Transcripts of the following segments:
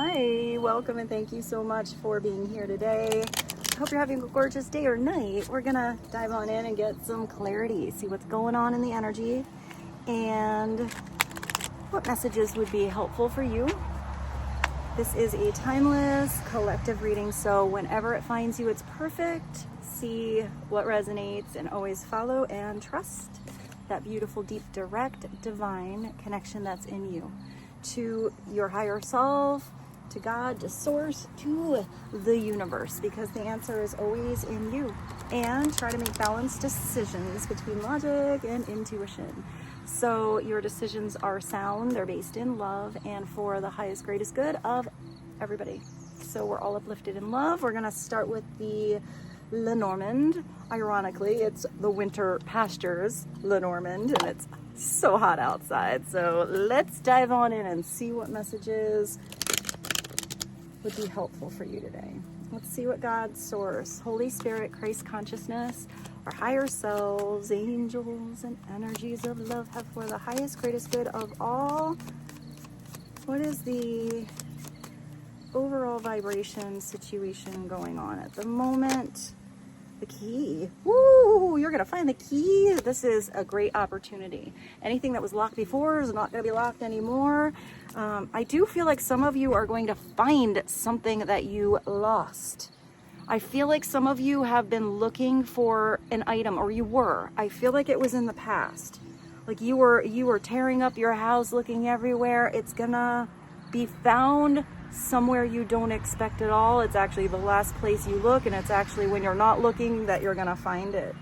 Hi, welcome and thank you so much for being here today. I hope you're having a gorgeous day or night. We're gonna dive on in and get some clarity, see what's going on in the energy and what messages would be helpful for you. This is a timeless collective reading, so whenever it finds you, it's perfect. See what resonates and always follow and trust that beautiful, deep, direct, divine connection that's in you to your higher self, to God, to source, to the universe, because the answer is always in you. And try to make balanced decisions between logic and intuition. So your decisions are sound, they're based in love and for the highest, greatest good of everybody. So we're all uplifted in love. We're gonna start with the Leonormand. Ironically, it's the winter Pastures Leonormand, and it's so hot outside. So let's dive on in and see what messages would be helpful for you today. Let's see what God's source, Holy Spirit, Christ consciousness, our higher selves, angels, and energies of love have for the highest, greatest good of all. What is the overall vibration situation going on at the moment? The key. Woo! You're going to find the key. This is a great opportunity. Anything that was locked before is not going to be locked anymore. I do feel like some of you are going to find something that you lost. I feel like some of you have been looking for an item, or you were. I feel like it was in the past. Like you were tearing up your house, looking everywhere. It's gonna be found somewhere you don't expect at all. It's actually the last place you look, and it's actually when you're not looking that you're gonna find it.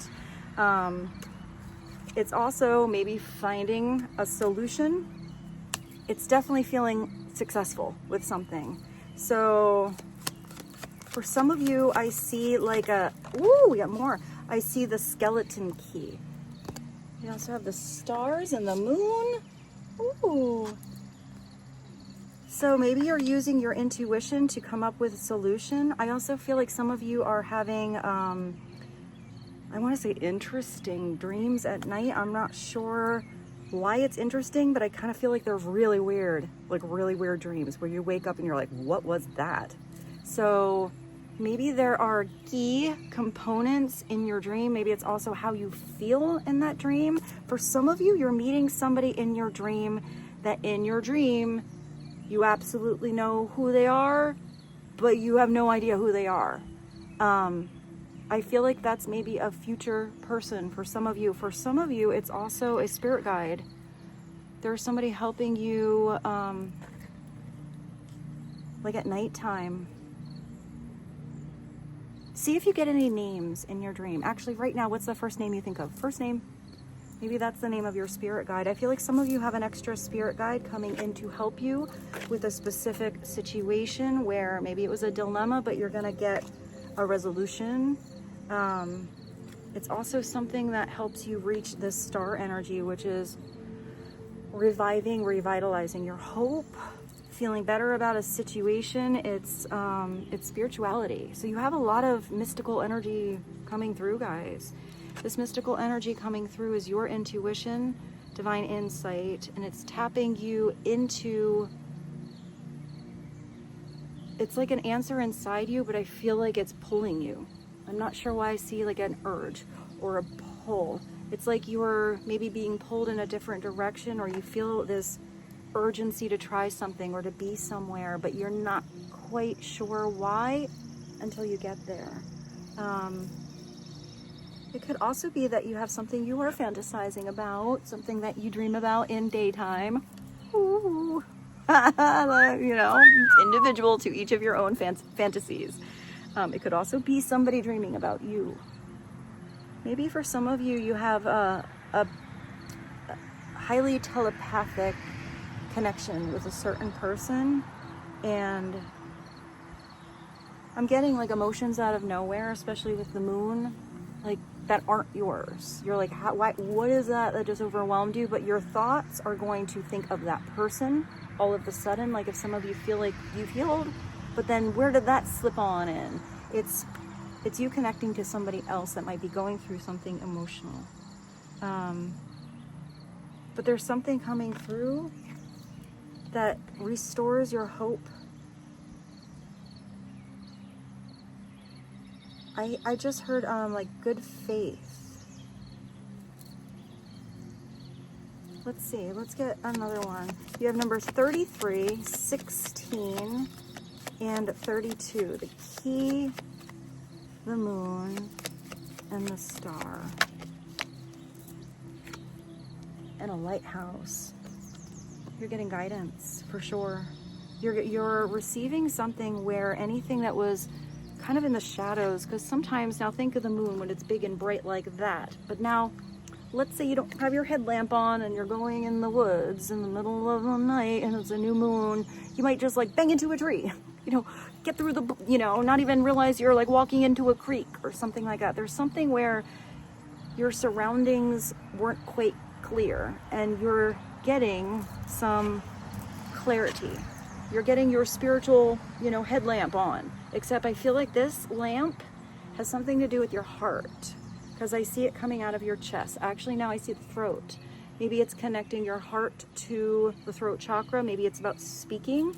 It's also maybe finding a solution. It's definitely feeling successful with something. So for some of you, I see like we got more. I see the skeleton key. We also have the stars and the moon. Ooh. So maybe you're using your intuition to come up with a solution. I also feel like some of you are having, I want to say interesting dreams at night. I'm not sure why it's interesting, but I kind of feel like they're really weird, like really weird dreams where you wake up and you're like, what was that? So maybe there are key components in your dream. Maybe it's also how you feel in that dream. For some of you, you're meeting somebody in your dream that in your dream, you absolutely know who they are, but you have no idea who they are. I feel like that's maybe a future person for some of you. For some of you, it's also a spirit guide. There's somebody helping you, like at nighttime. See if you get any names in your dream. Actually, right now, what's the first name you think of? First name. Maybe that's the name of your spirit guide. I feel like some of you have an extra spirit guide coming in to help you with a specific situation where maybe it was a dilemma, but you're gonna get a resolution. It's also something that helps you reach this star energy, which is reviving, revitalizing your hope, feeling better about a situation. It's spirituality. So you have a lot of mystical energy coming through, guys. This mystical energy coming through is your intuition, divine insight, and it's tapping you into, it's like an answer inside you, but I feel like it's pulling you. I'm not sure why I see like an urge or a pull. It's like you're maybe being pulled in a different direction, or you feel this urgency to try something or to be somewhere, but you're not quite sure why until you get there. It could also be that you have something you are fantasizing about, something that you dream about in daytime. Ooh. You know, individual to each of your own fantasies. It could also be somebody dreaming about you. Maybe for some of you, you have a highly telepathic connection with a certain person, and I'm getting like emotions out of nowhere, especially with the moon, like that aren't yours. You're like, what is that just overwhelmed you? But your thoughts are going to think of that person all of a sudden. Like if some of you feel like you've healed, but then where did that slip on in? It's you connecting to somebody else that might be going through something emotional. But there's something coming through that restores your hope I just heard like good faith. Let's see, let's get another one. You have numbers 33, 16, and 32. The key, the moon, and the star. And a lighthouse. You're getting guidance for sure. You're receiving something where anything that was kind of in the shadows, because sometimes, now think of the moon when it's big and bright like that, but now let's say you don't have your headlamp on and you're going in the woods in the middle of the night and it's a new moon, you might just like bang into a tree, you know, get through the, you know, not even realize you're like walking into a creek or something like that. There's something where your surroundings weren't quite clear and you're getting some clarity. You're getting your spiritual, you know, headlamp on. Except I feel like this lamp has something to do with your heart, because I see it coming out of your chest. Actually, now I see the throat. Maybe it's connecting your heart to the throat chakra. Maybe it's about speaking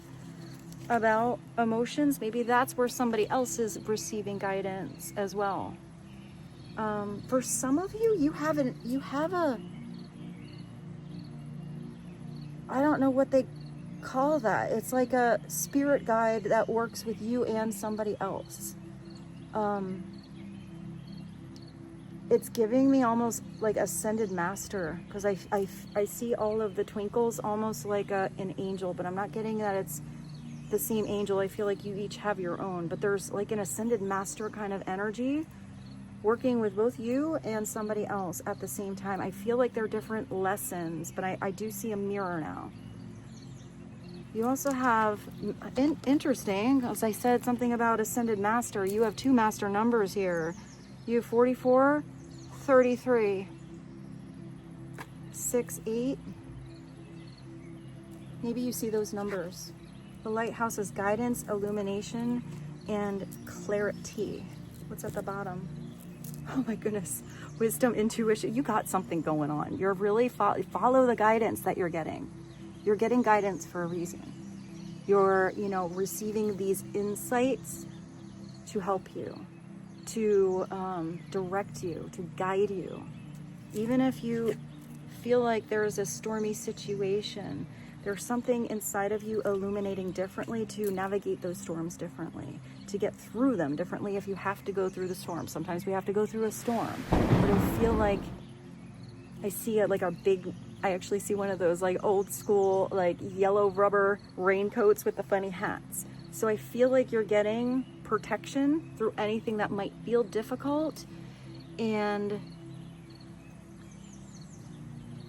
about emotions. Maybe that's where somebody else is receiving guidance as well. For some of you, you have a, I don't know what they call that. It's like a spirit guide that works with you and somebody else. It's giving me almost like ascended master, because I see all of the twinkles almost like an angel, but I'm not getting that it's the same angel. I feel like you each have your own, but there's like an ascended master kind of energy working with both you and somebody else at the same time. I feel like they're different lessons, but I do see a mirror now. You also have, interesting, as I said something about ascended master, you have two master numbers here. You have 44, 33, 6, 8. Maybe you see those numbers. The lighthouse is guidance, illumination, and clarity. What's at the bottom? Oh my goodness. Wisdom, intuition. You got something going on. You're really follow the guidance that you're getting. You're getting guidance for a reason. You're, you know, receiving these insights to help you, to direct you, to guide you. Even if you feel like there's a stormy situation, there's something inside of you illuminating differently to navigate those storms differently, to get through them differently if you have to go through the storm. Sometimes we have to go through a storm, but I feel like I see it like a big, I actually see one of those like old school, like yellow rubber raincoats with the funny hats. So I feel like you're getting protection through anything that might feel difficult. And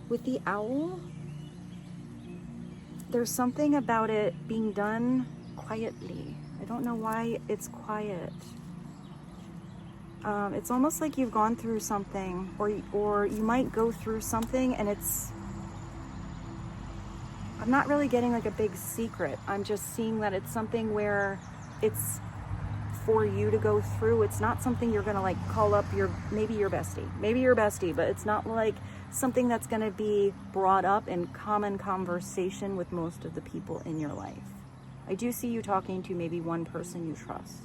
with the owl, there's something about it being done quietly. I don't know why it's quiet. It's almost like you've gone through something, or you might go through something, and I'm not really getting like a big secret. I'm just seeing that it's something where it's for you to go through. It's not something you're gonna like call up maybe your bestie, but it's not like something that's gonna be brought up in common conversation with most of the people in your life. I do see you talking to maybe one person you trust,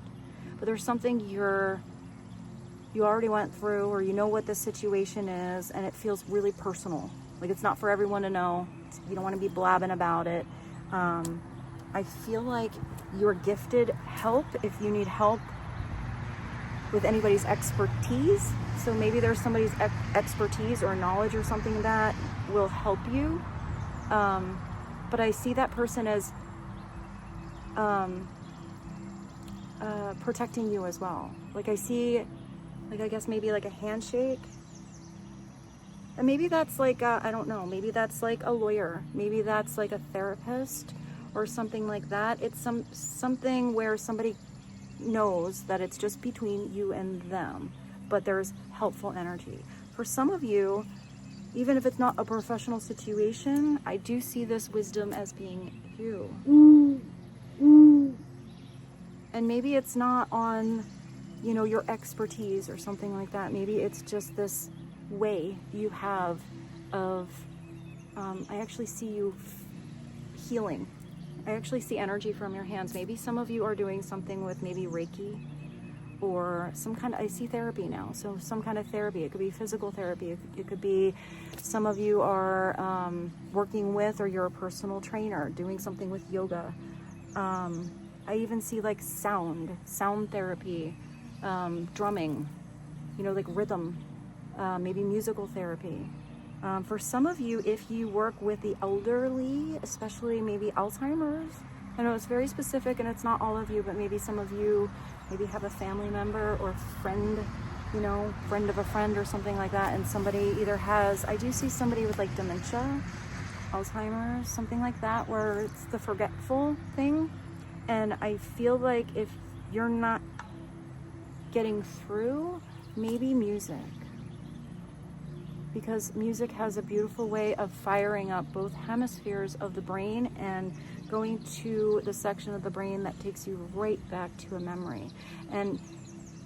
but there's something you already went through, or you know what the situation is, and it feels really personal. Like it's not for everyone to know. You don't want to be blabbing about it. I feel like you're gifted help if you need help with anybody's expertise. So maybe there's somebody's expertise or knowledge or something that will help you. But I see that person as protecting you as well. Like I see, like I guess maybe like a handshake. And maybe that's like, I don't know, maybe that's like a lawyer. Maybe that's like a therapist or something like that. It's something where somebody knows that it's just between you and them, but there's helpful energy. For some of you, even if it's not a professional situation, I do see this wisdom as being you. And maybe it's not on, you know, your expertise or something like that. Maybe it's just this way you have of, I actually see you healing. I actually see energy from your hands. Maybe some of you are doing something with maybe Reiki or some kind of, I see therapy now, so some kind of therapy. It could be physical therapy. It could be some of you are working with, or you're a personal trainer doing something with yoga. I even see like sound therapy, drumming, you know, like rhythm, maybe musical therapy. For some of you, if you work with the elderly, especially maybe Alzheimer's, I know it's very specific and it's not all of you, but maybe some of you maybe have a family member or friend, you know, friend of a friend or something like that, and somebody either has, I do see somebody with like dementia, Alzheimer's, something like that, where it's the forgetful thing. And I feel like if you're not getting through, maybe music. Because music has a beautiful way of firing up both hemispheres of the brain and going to the section of the brain that takes you right back to a memory. And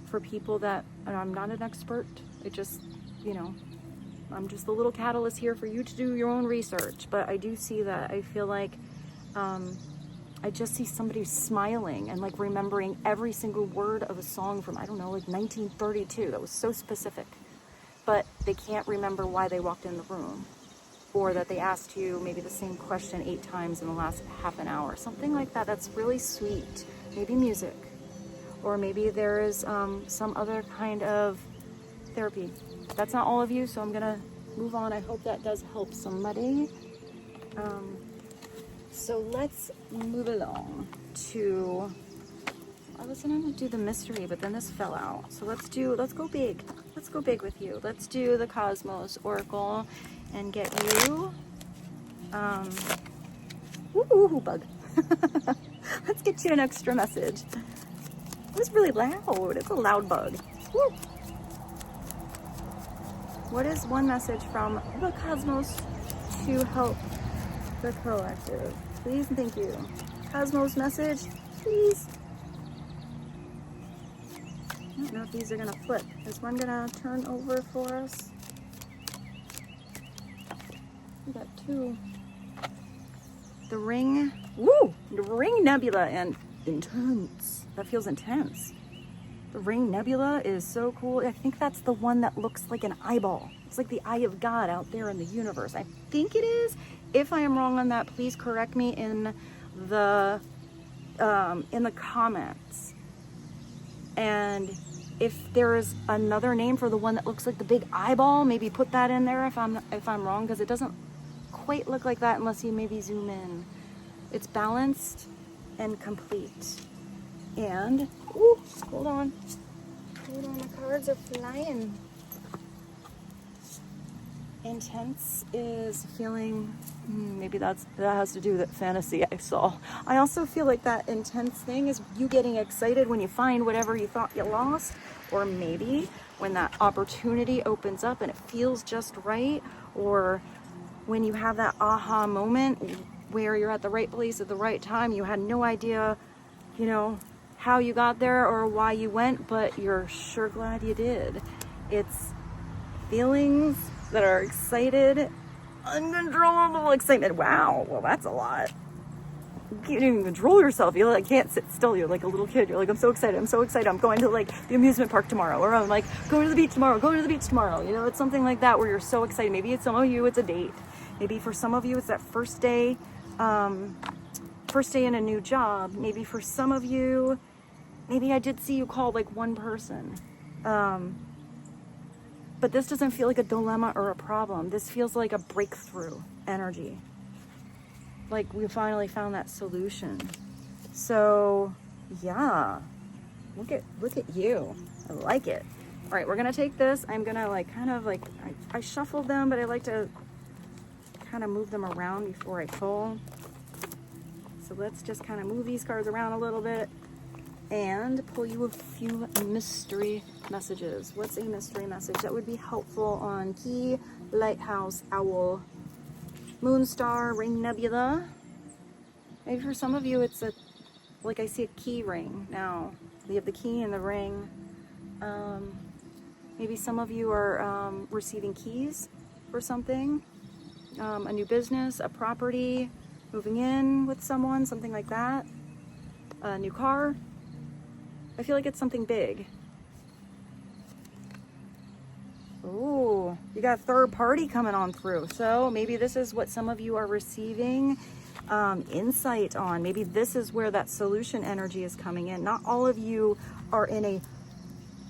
for people that, and I'm not an expert, it just, you know, I'm just the little catalyst here for you to do your own research. But I do see that. I feel like I just see somebody smiling and like remembering every single word of a song from, I don't know, like 1932. That was so specific. But they can't remember why they walked in the room, or that they asked you maybe the same question 8 times in the last half an hour, something like that. That's really sweet. Maybe music, or maybe there is some other kind of therapy. That's not all of you, so I'm gonna move on. I hope that does help somebody. So let's move along to, I was gonna do the mystery, but then this fell out. So let's go big. Let's go big with you. Let's do the Cosmos Oracle and get you, ooh, bug. Let's get you an extra message. It was really loud. It's a loud bug. Woo. What is one message from the Cosmos to help the collective? Please and thank you. Cosmos message, please. I don't know if these are gonna flip. Is one gonna turn over for us? We got 2. The ring, woo! The ring nebula, and intense. That feels intense. The ring nebula is so cool. I think that's the one that looks like an eyeball. It's like the eye of God out there in the universe. I think it is. If I am wrong on that, please correct me in the comments. And if there is another name for the one that looks like the big eyeball, maybe put that in there if I'm wrong, because it doesn't quite look like that unless you maybe zoom in. It's balanced and complete. And ooh, hold on, the cards are flying. Intense is feeling, maybe that has to do with that fantasy I saw. I also feel like that intense thing is you getting excited when you find whatever you thought you lost, or maybe when that opportunity opens up and it feels just right, or when you have that aha moment where you're at the right place at the right time. You had no idea, you know, how you got there or why you went, but you're sure glad you did. It's feelings that are excited, uncontrollable excitement. Wow, well that's a lot. You can't even control yourself. You like can't sit still. You're like a little kid. You're like, I'm so excited. I'm going to like the amusement park tomorrow, or I'm like going to the beach tomorrow. You know, it's something like that where you're so excited. Maybe it's some of you, it's a date. Maybe for some of you, it's that first day in a new job. Maybe for some of you, maybe I did see you call like one person. But this doesn't feel like a dilemma or a problem. This feels like a breakthrough energy. Like we finally found that solution. So yeah, look at you. I like it. All right, we're gonna take this. I'm gonna like kind of like, I shuffled them, but I like to kind of move them around before I pull. So let's just kind of move these cards around a little bit and pull you a few mystery messages. What's a mystery message that would be helpful on Key, Lighthouse, Owl, Moonstar, Ring Nebula? Maybe for some of you it's a, like I see a key ring now. We have the key and the ring. Maybe some of you are receiving keys for something, a new business, a property, moving in with someone, something like that, a new car. I feel like it's something big. Ooh, you got third party coming on through. So maybe this is what some of you are receiving insight on. Maybe this is where that solution energy is coming in. Not all of you are in a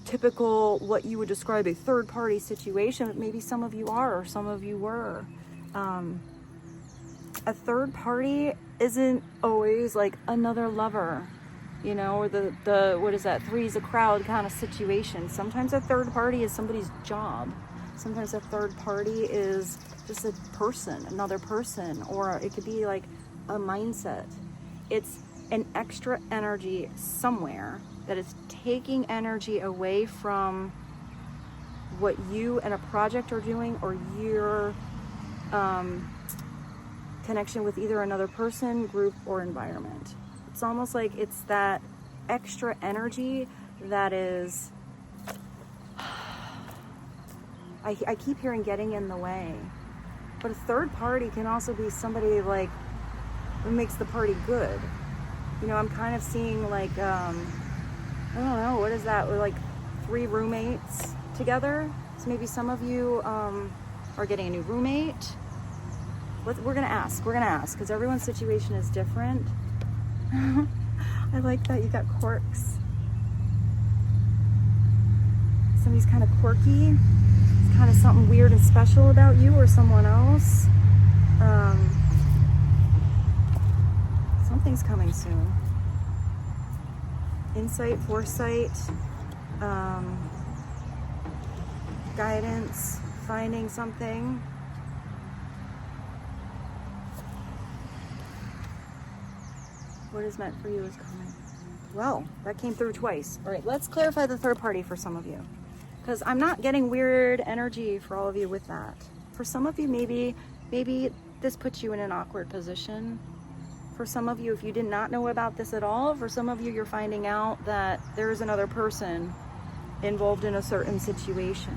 typical, what you would describe a third party situation, but maybe some of you are, or some of you were. A third party isn't always like another lover, you know, or the what is that, three's a crowd kind of situation. Sometimes a third party is somebody's job. Sometimes a third party is just a person, another person, or it could be like a mindset. It's an extra energy somewhere that is taking energy away from what you and a project are doing, or your connection with either another person, group, or environment. It's almost like it's that extra energy that is, I keep hearing getting in the way. But a third party can also be somebody like who makes the party good. You know, I'm kind of seeing like, I don't know, what is that? We're like 3 roommates together. So maybe some of you are getting a new we're gonna ask, because everyone's situation is different. I like that you got quirks. Somebody's kind of quirky. It's kind of something weird and special about you or someone else. Something's coming soon. Insight, foresight, guidance, finding something. What is meant for you is coming. Well, that came through twice. All right, let's clarify the third party for some of you, because I'm not getting weird energy for all of you with that. For some of you, maybe this puts you in an awkward position. For some of you, if you did not know about this at all, for some of you, you're finding out that there is another person involved in a certain situation.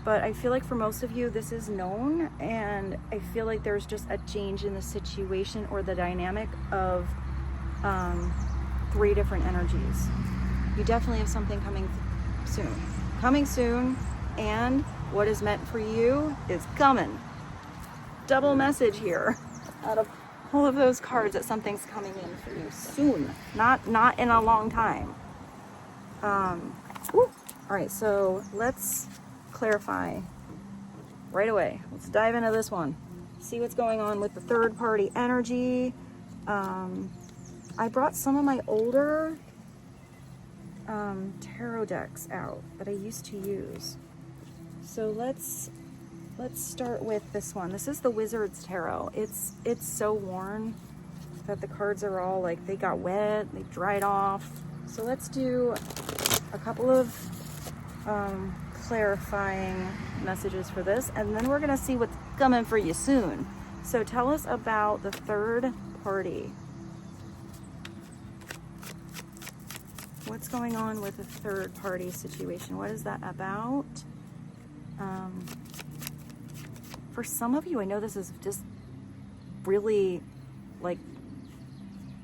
But I feel like for most of you, this is known, and I feel like there's just a change in the situation or the dynamic of 3 different energies. You definitely have something coming soon, and what is meant for you is coming. Double message here out of all of those cards, that something's coming in for you soon, not in a long time. All right, so let's clarify right away. Let's dive into this one, see what's going on with the third party energy. I brought some of my older tarot decks out that I used to use. So let's start with this one. This is the Wizard's Tarot. It's so worn that the cards are all like, they got wet, they dried off. So let's do a couple of clarifying messages for this, and then we're gonna see what's coming for you soon. So tell us about the third party. What's going on with the third party situation? What is that about? For some of you, I know this is just really like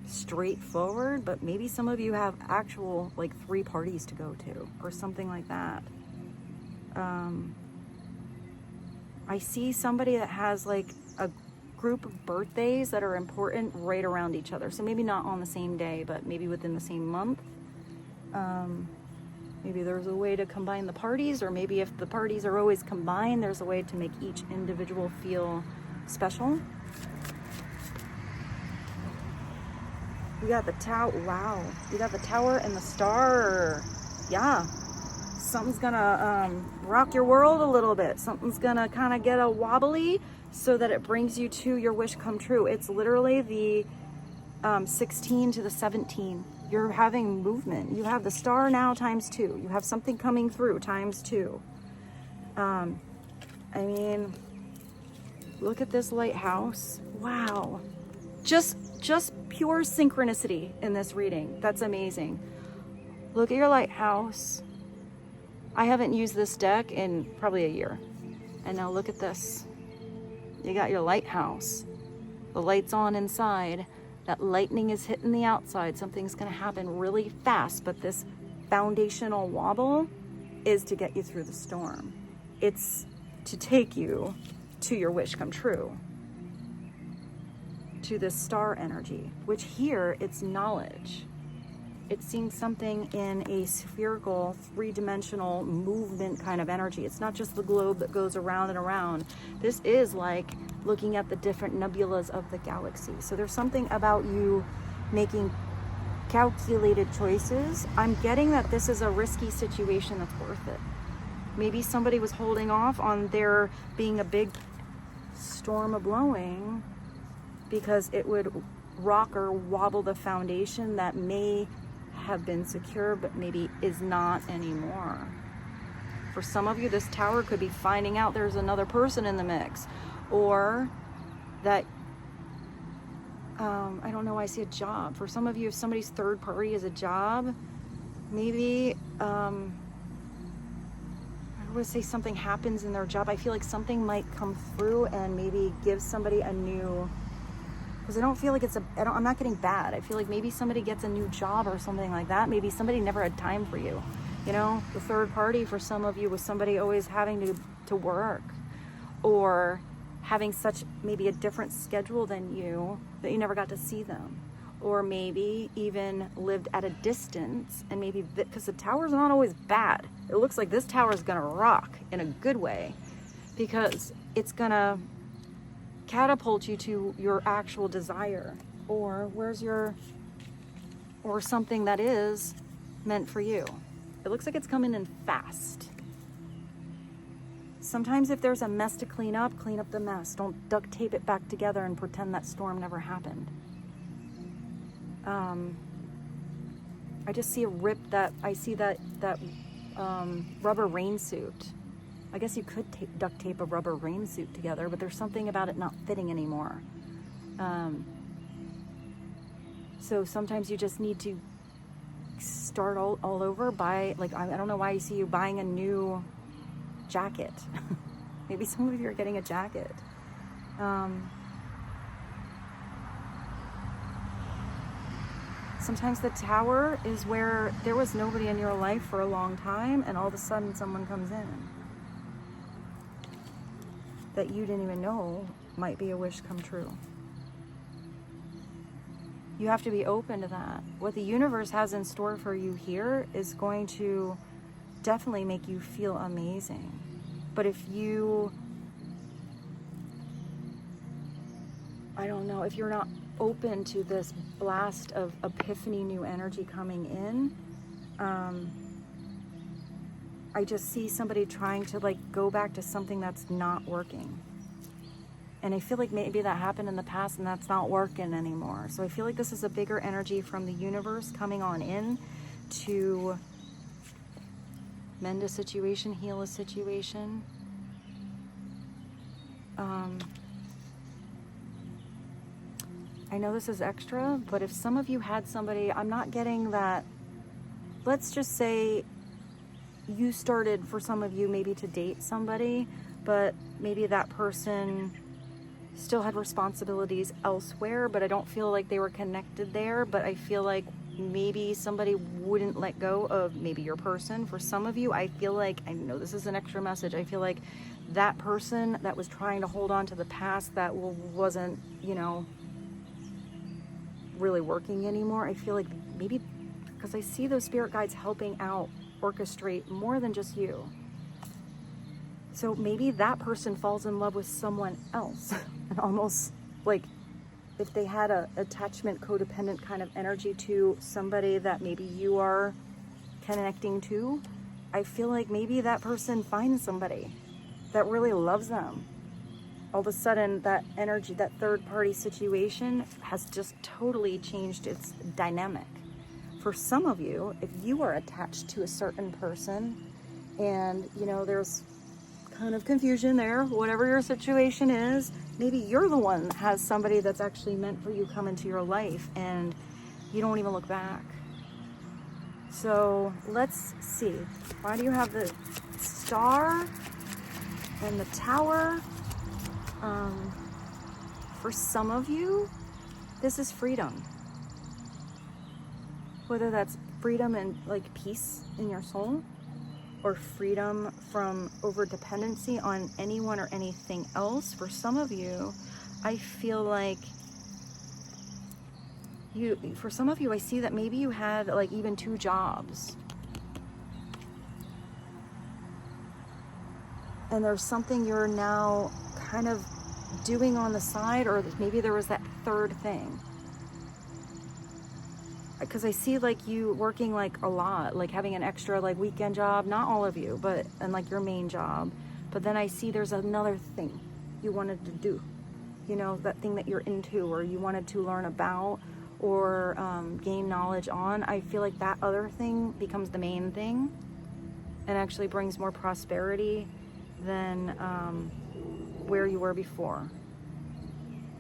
straightforward, but maybe some of you have actual like 3 parties to go to or something like that. I see somebody that has like a group of birthdays that are important right around each other. So maybe not on the same day, but maybe within the same month. Maybe there's a way to combine the parties, or maybe if the parties are always combined, there's a way to make each individual feel special. You got the tower. Wow. You got the tower and the star. Yeah. Something's gonna rock your world a little bit. Something's gonna kind of get a wobbly so that it brings you to your wish come true. It's literally the 16 to the 17. You're having movement. You have the star now times 2. You have something coming through times 2. I mean, look at this lighthouse. Wow. Just pure synchronicity in this reading. That's amazing. Look at your lighthouse. I haven't used this deck in probably a year. And now look at this. You got your lighthouse. The light's on inside. That lightning is hitting the outside. Something's going to happen really fast, but this foundational wobble is to get you through the storm. it's to take you to your wish come true, to this star energy, which here it's knowledge. It's seeing something in a spherical, three-dimensional movement kind of energy. It's not just the globe that goes around and around. This is like looking at the different nebulas of the galaxy. So there's something about you making calculated choices. I'm getting that this is a risky situation that's worth it. Maybe somebody was holding off on there being a big storm of blowing because it would rock or wobble the foundation that may have been secure but maybe is not anymore. For some of you, this tower could be finding out there's another person in the mix, or that I don't know, I see a job. For some of you, if somebody's third party is a job, maybe I would say something happens in their job. I feel like something might come through and maybe give somebody a new, because I don't feel like I'm not getting bad. I feel like maybe somebody gets a new job or something like that. Maybe somebody never had time for you. You know, the third party for some of you was somebody always having to work, or having such maybe a different schedule than you that you never got to see them, or maybe even lived at a distance, and maybe because the tower's not always bad. It looks like this tower is gonna rock in a good way, because it's gonna catapult you to your actual desire, or or something that is meant for you. It looks like it's coming in fast. Sometimes if there's a mess to clean up the mess. Don't duct tape it back together and pretend that storm never happened. I just see I see that rubber rain suit. I guess you could duct tape a rubber rain suit together, but there's something about it not fitting anymore. So sometimes you just need to start all over by, like, I don't know why I see you buying a new jacket. Maybe some of you are getting a jacket. Sometimes the tower is where there was nobody in your life for a long time, and all of a sudden someone comes in that you didn't even know might be a wish come true. You have to be open to that. What the universe has in store for you here is going to definitely make you feel amazing. But if you, I don't know, if you're not open to this blast of epiphany, new energy coming in, I just see somebody trying to like go back to something that's not working. And I feel like maybe that happened in the past and that's not working anymore. So I feel like this is a bigger energy from the universe coming on in to mend a situation, heal a situation. I know this is extra, but if some of you had somebody, I'm not getting that, let's just say you started, for some of you, maybe to date somebody, but maybe that person still had responsibilities elsewhere, but I don't feel like they were connected there, but I feel like maybe somebody wouldn't let go of maybe your person. For some of you, I feel like, I know this is an extra message, I feel like that person that was trying to hold on to the past that wasn't, you know, really working anymore, I feel like maybe, because I see those spirit guides helping out orchestrate more than just you. So maybe that person falls in love with someone else and almost like if they had a attachment codependent kind of energy to somebody that maybe you are connecting to, I feel like maybe that person finds somebody that really loves them. All of a sudden that energy, that third party situation has just totally changed its dynamic. For some of you, if you are attached to a certain person and, you know, there's kind of confusion there, whatever your situation is, maybe you're the one that has somebody that's actually meant for you come into your life and you don't even look back. So let's see. Why do you have the star and the tower? For some of you, this is freedom. Whether that's freedom and like peace in your soul, or freedom from over dependency on anyone or anything else. For some of you, I feel like for some of you, I see that maybe you had like even 2 jobs. And there's something you're now kind of doing on the side, or maybe there was that 3rd thing. Because I see like you working like a lot, like having an extra like weekend job, not all of you, but, and like your main job. But then I see there's another thing you wanted to do, you know, that thing that you're into, or you wanted to learn about, or gain knowledge on. I feel like that other thing becomes the main thing and actually brings more prosperity than where you were before.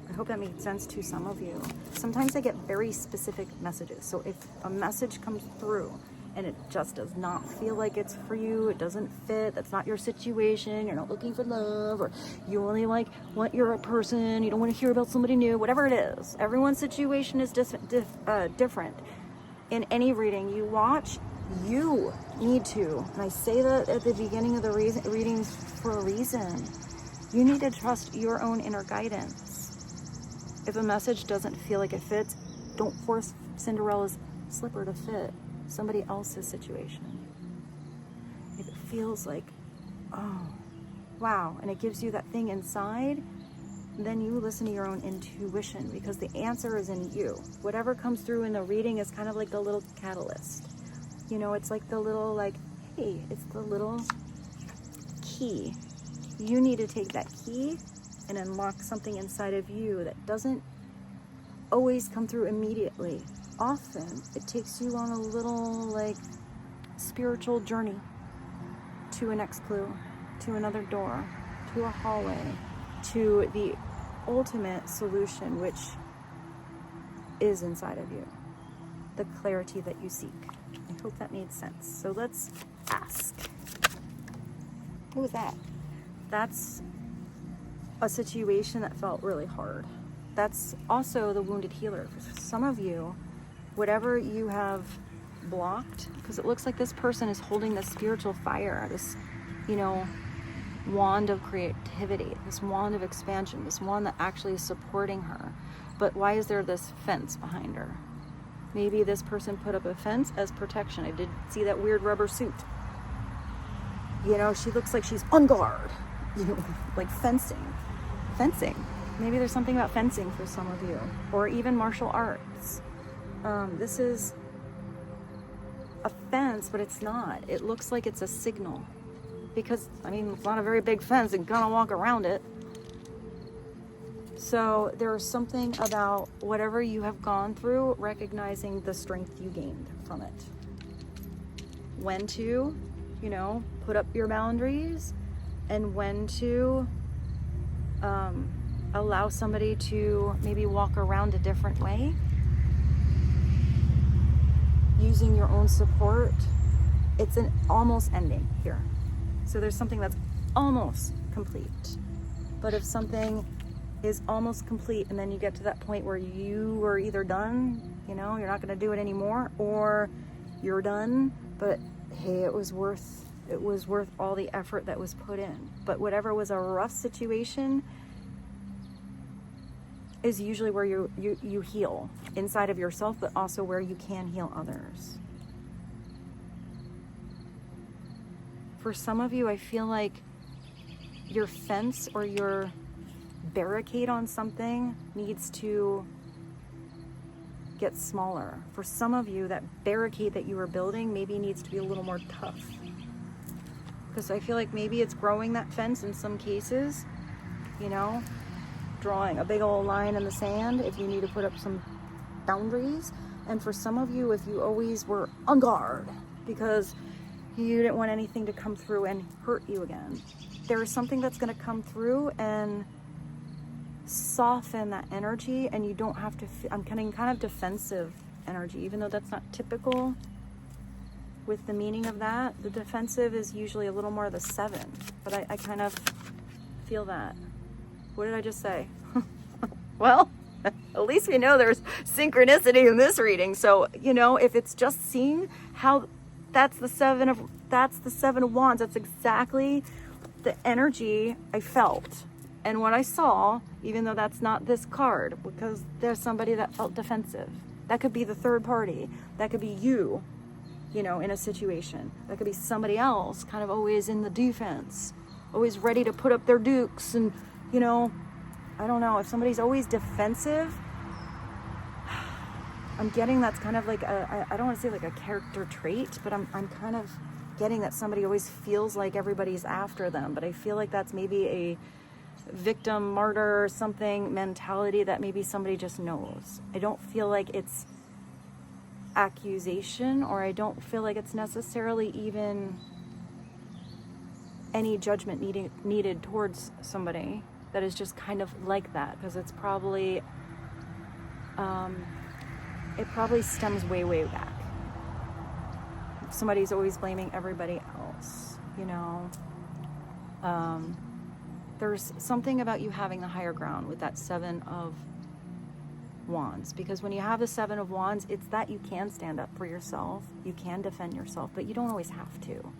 I hope that made sense to some of you. Sometimes I get very specific messages. So if a message comes through and it just does not feel like it's for you, it doesn't fit, that's not your situation, you're not looking for love, or you only like want your person, you don't want to hear about somebody new, whatever it is. Everyone's situation is different. In any reading you watch, you need to, and I say that at the beginning of the readings for a reason, you need to trust your own inner guidance. If a message doesn't feel like it fits, don't force Cinderella's slipper to fit somebody else's situation. If it feels like, oh, wow, and it gives you that thing inside, then you listen to your own intuition, because the answer is in you. Whatever comes through in the reading is kind of like the little catalyst. You know, it's like the little, like, hey, it's the little key. You need to take that key and unlock something inside of you that doesn't always come through immediately. Often it takes you on a little like spiritual journey to a next clue, to another door, to a hallway, to the ultimate solution, which is inside of you, the clarity that you seek. I hope that made sense. So let's ask. What was that? That's a situation that felt really hard. That's also the wounded healer. For some of you, whatever you have blocked, because it looks like this person is holding this spiritual fire, this, you know, wand of creativity, this wand of expansion, this wand that actually is supporting her. But why is there this fence behind her? Maybe this person put up a fence as protection. I did see that weird rubber suit. You know, she looks like she's on guard, you know, like fencing. Maybe there's something about fencing for some of you, or even martial arts. This is a fence, but it's not. It looks like it's a signal, because I mean, it's not a very big fence and gonna walk around it. So there's something about whatever you have gone through, recognizing the strength you gained from it. When to, you know, put up your boundaries, and when to allow somebody to maybe walk around a different way, using your own support. It's an almost ending here. So there's something that's almost complete. But if something is almost complete and then you get to that point where you are either done, you know, you're not going to do it anymore, or you're done, but hey, it was worth all the effort that was put in. But whatever was a rough situation is usually where you heal inside of yourself, but also where you can heal others. For some of you, I feel like your fence or your barricade on something needs to get smaller. For some of you, that barricade that you were building maybe needs to be a little more tough. Because I feel like maybe it's growing that fence in some cases, you know, drawing a big old line in the sand if you need to put up some boundaries. And for some of you, if you always were on guard because you didn't want anything to come through and hurt you again, there is something that's going to come through and soften that energy, and you don't have to I'm getting kind of defensive energy, even though that's not typical with the meaning of that. The defensive is usually a little more the 7, but I kind of feel that. What did I just say? Well, at least we know there's synchronicity in this reading. So, you know, if it's just seeing how That's the Seven of Wands. That's exactly the energy I felt. And what I saw, even though that's not this card, because there's somebody that felt defensive. That could be the third party. That could be you, you know, in a situation. That could be somebody else kind of always in the defense, always ready to put up their dukes. And, you know, I don't know, if somebody's always defensive, I'm getting that's kind of like I don't want to say like a character trait, but I'm kind of getting that somebody always feels like everybody's after them. But I feel like that's maybe a victim, martyr, something mentality that maybe somebody just knows. I don't feel like it's accusation, or I don't feel like it's necessarily even any judgment needed towards somebody that is just kind of like that, because it's probably it probably stems way back. Somebody's always blaming everybody else, you know. There's something about you having the higher ground with that Seven of Wands, because when you have the Seven of Wands, it's that you can stand up for yourself, you can defend yourself, but you don't always have to.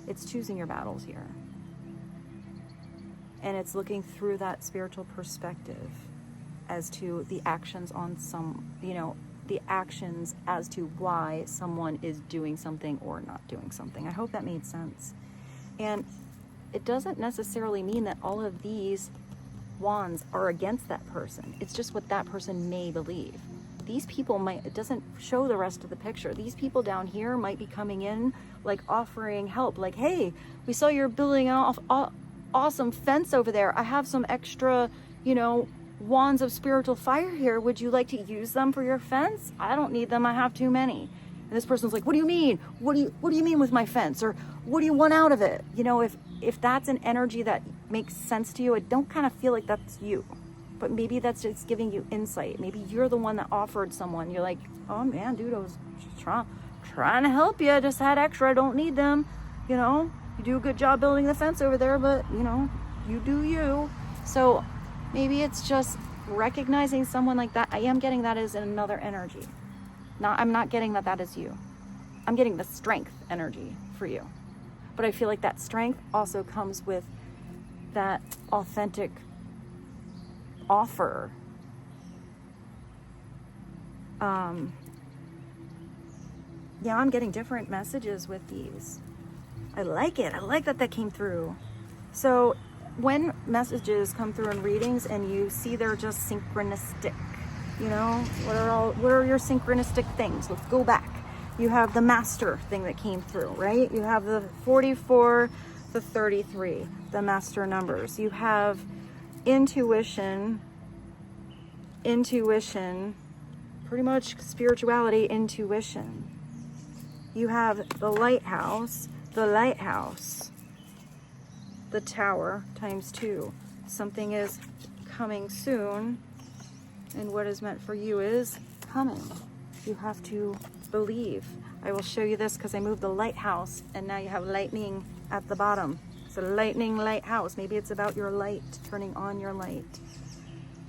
It's choosing your battles here. And it's looking through that spiritual perspective as to the actions on some, you know, the actions as to why someone is doing something or not doing something. I hope that made sense. And it doesn't necessarily mean that all of these wands are against that person. It's just what that person may believe. These people might, it doesn't show the rest of the picture. These people down here might be coming in like offering help, like, hey, we saw you're building an awesome fence over there. I have some extra, you know, wands of spiritual fire here. Would you like to use them for your fence? I don't need them. I have too many. And this person's like, what do you mean? What do you mean with my fence? Or what do you want out of it? You know, if that's an energy that makes sense to you, I don't kind of feel like that's you. But maybe that's just giving you insight. Maybe you're the one that offered someone. You're like, oh man, dude, I was trying to help you. I just had extra. I don't need them. You know, you do a good job building the fence over there, but you know, you do you. So maybe it's just recognizing someone like that. I am getting that as another energy. I'm not getting that is you. I'm getting the strength energy for you. But I feel like that strength also comes with that authentic offer. Yeah, I'm getting different messages with these. I like it. I like that came through. So when messages come through in readings and you see they're just synchronistic, you know, what are your synchronistic things? Let's go back. You have the master thing that came through, right? You have the 44, the 33, the master numbers. You have intuition, pretty much spirituality, intuition. You have the lighthouse, the tower times 2. Something is coming soon, and what is meant for you is coming. You have to believe. I will show you this because I moved the lighthouse, and now you have lightning at the bottom. It's a lightning lighthouse. Maybe it's about your light, turning on your light.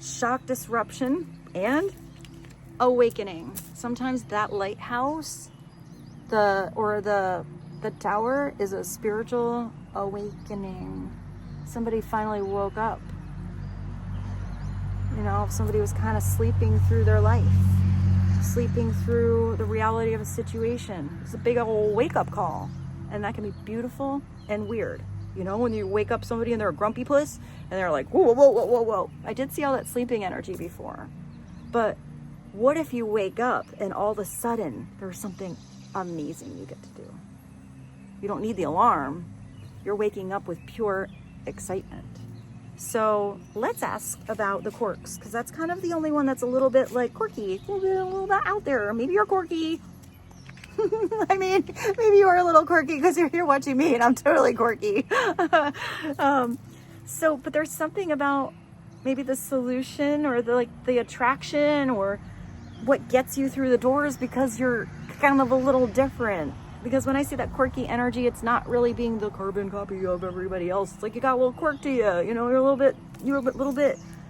Shock, disruption, and awakening. Sometimes that lighthouse, the tower, is a spiritual awakening. Somebody finally woke up. You know, if somebody was kind of sleeping through their life, sleeping through the reality of a situation. It's a big old wake-up call. And that can be beautiful and weird. You know, when you wake up somebody and they're a grumpy puss, and they're like, whoa. I did see all that sleeping energy before. But what if you wake up and all of a sudden there's something amazing you get to do? You don't need the alarm. You're waking up with pure excitement. So let's ask about the quirks, because that's kind of the only one that's a little bit like quirky, a little bit out there. Maybe you're quirky. I mean, maybe you are a little quirky because you're here watching me and I'm totally quirky. But there's something about maybe the solution or the attraction or what gets you through the doors because you're kind of a little different. Because when I see that quirky energy, it's not really being the carbon copy of everybody else. It's like you got a little quirk to you. You know, you're a little bit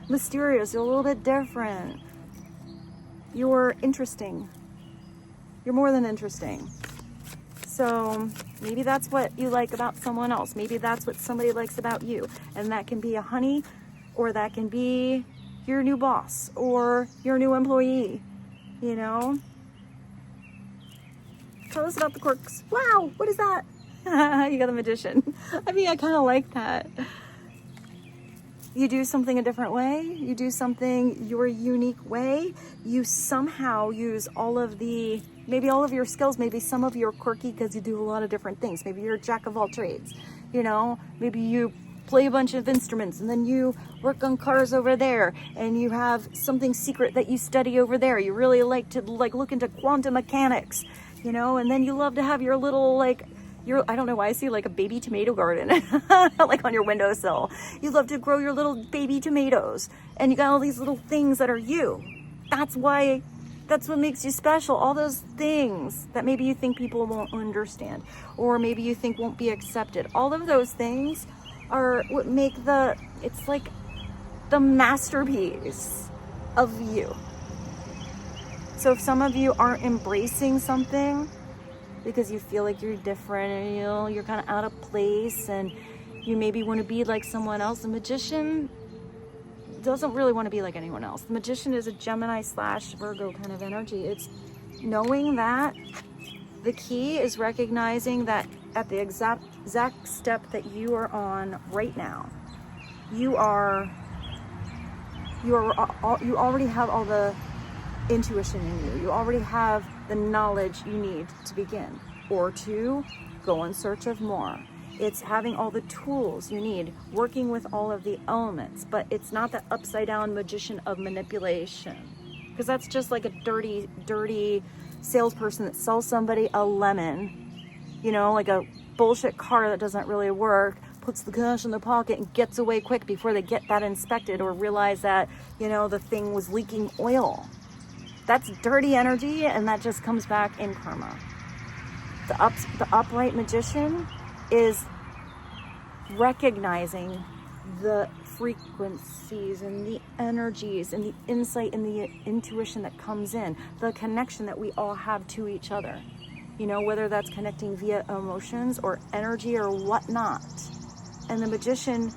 mysterious. You're a little bit different. You're interesting. You're more than interesting. So maybe that's what you like about someone else. Maybe that's what somebody likes about you. And that can be a honey, or that can be your new boss or your new employee, you know? Tell us about the quirks. Wow, what is that? You got the magician. I mean, I kind of like that. You do something a different way. You do something your unique way. You somehow use maybe all of your skills, maybe some of your quirky because you do a lot of different things. Maybe you're a jack of all trades, you know? Maybe you play a bunch of instruments and then you work on cars over there, and you have something secret that you study over there. You really like to look into quantum mechanics, you know? And then you love to have your little I don't know why I see like a baby tomato garden like on your windowsill. You love to grow your little baby tomatoes, and you got all these little things that are you. That's what makes you special. All those things that maybe you think people won't understand, or maybe you think won't be accepted. All of those things are what make it's like the masterpiece of you. So if some of you aren't embracing something because you feel like you're different, and you're kind of out of place, and you maybe want to be like someone else, the magician doesn't really want to be like anyone else. The magician is a Gemini/Virgo kind of energy. It's knowing that the key is recognizing that at the exact step that you are on right now, you already have all the intuition in you. You already have the knowledge you need to begin, or to go in search of more. It's having all the tools you need, working with all of the elements, but it's not the upside down magician of manipulation, because that's just like a dirty salesperson that sells somebody a lemon, you know, like a bullshit car that doesn't really work, puts the cash in their pocket and gets away quick before they get that inspected or realize that, you know, the thing was leaking oil. That's dirty energy, and that just comes back in karma. The upright magician is recognizing the frequencies and the energies and the insight and the intuition that comes in, the connection that we all have to each other. You know, whether that's connecting via emotions or energy or whatnot. And the magician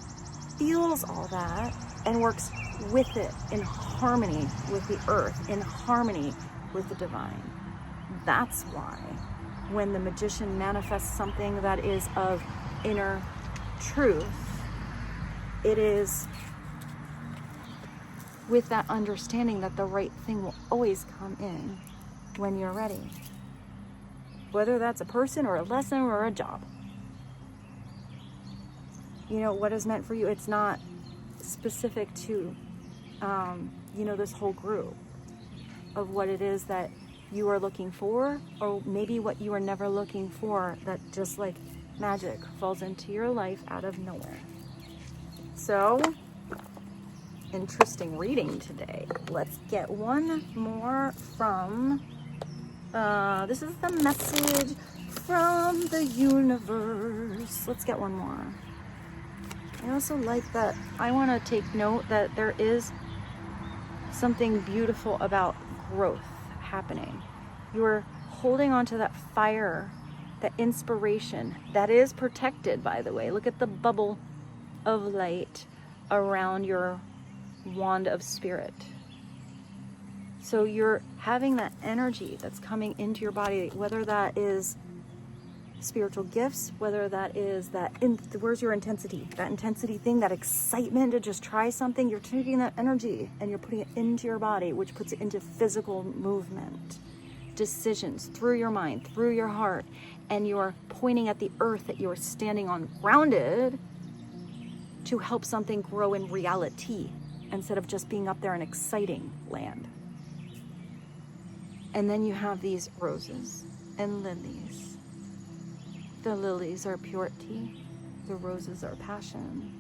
feels all that and works with it in harmony with the earth, in harmony with the divine. That's why when the magician manifests something that is of inner truth, it is with that understanding that the right thing will always come in when you're ready. Whether that's a person or a lesson or a job. You know, what is meant for you, it's not specific to, you know, this whole group of what it is that you are looking for, or maybe what you are never looking for, that just like magic falls into your life out of nowhere. So, interesting reading today. Let's get one more from, this is the message from the universe. Let's get one more. I also like that, I want to take note that there is something beautiful about growth happening. You're holding on to that fire, that inspiration that is protected, by the way. Look at the bubble of light around your wand of spirit. So you're having that energy that's coming into your body, whether that is spiritual gifts, whether that is where's your intensity, that intensity thing, that excitement to just try something. You're taking that energy and you're putting it into your body, which puts it into physical movement, decisions through your mind, through your heart, and you're pointing at the earth that you're standing on, grounded, to help something grow in reality instead of just being up there in exciting land. And then you have these roses and lilies. The lilies are purity, the roses are passion.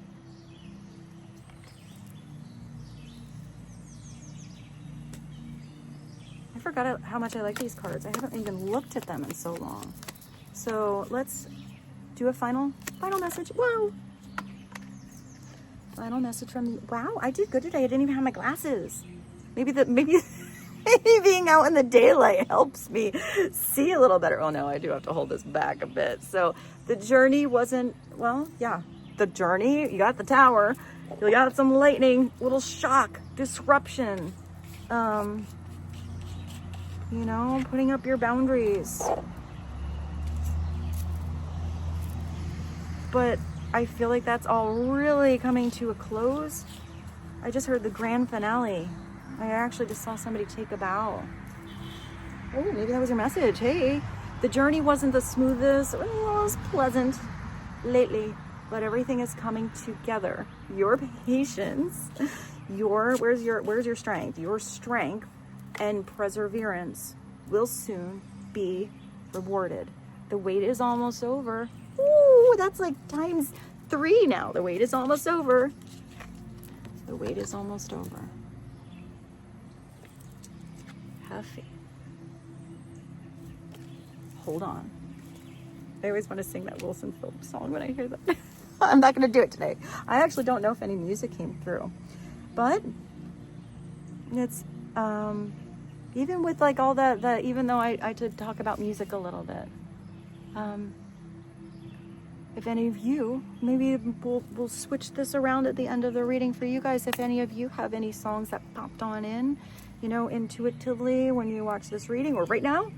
I forgot how much I like these cards. I haven't even looked at them in so long. So let's do a final message. Whoa! Final message from the, wow, I did good today. I didn't even have my glasses. Maybe Maybe being out in the daylight helps me see a little better. Oh no, I do have to hold this back a bit. So the journey wasn't, well, yeah, the journey, you got the tower, you got some lightning, little shock, disruption, you know, putting up your boundaries. But I feel like that's all really coming to a close. I just heard the grand finale. I actually just saw somebody take a bow. Oh, maybe that was your message. Hey, the journey wasn't the smoothest or the most pleasant lately, but everything is coming together. Your patience, where's your strength? Your strength and perseverance will soon be rewarded. The wait is almost over. Ooh, that's like times 3 now. The wait is almost over. The wait is almost over. Have faith. Hold on. I always want to sing that Wilson Phillips song when I hear that. I'm not going to do it today. I actually don't know if any music came through. But it's, even with like all that, even though I did talk about music a little bit, if any of you, maybe we'll switch this around at the end of the reading for you guys. If any of you have any songs that popped on in, you know, intuitively when you watch this reading or right now,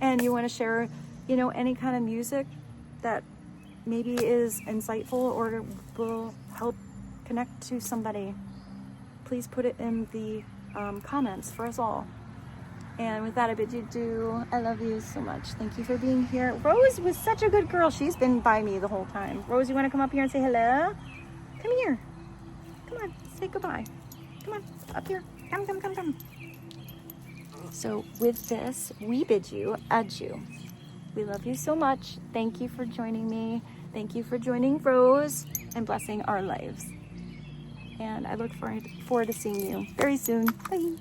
and you want to share, you know, any kind of music that maybe is insightful or will help connect to somebody, please put it in the comments for us all. And with that, I bid you adieu. I love you so much. Thank you for being here. Rose was such a good girl. She's been by me the whole time. Rose, you want to come up here and say hello? Come here. Come on, say goodbye. Come on, up here. Come. So with this, we bid you adieu. We love you so much. Thank you for joining me. Thank you for joining Rose and blessing our lives. And I look forward to seeing you very soon. Bye.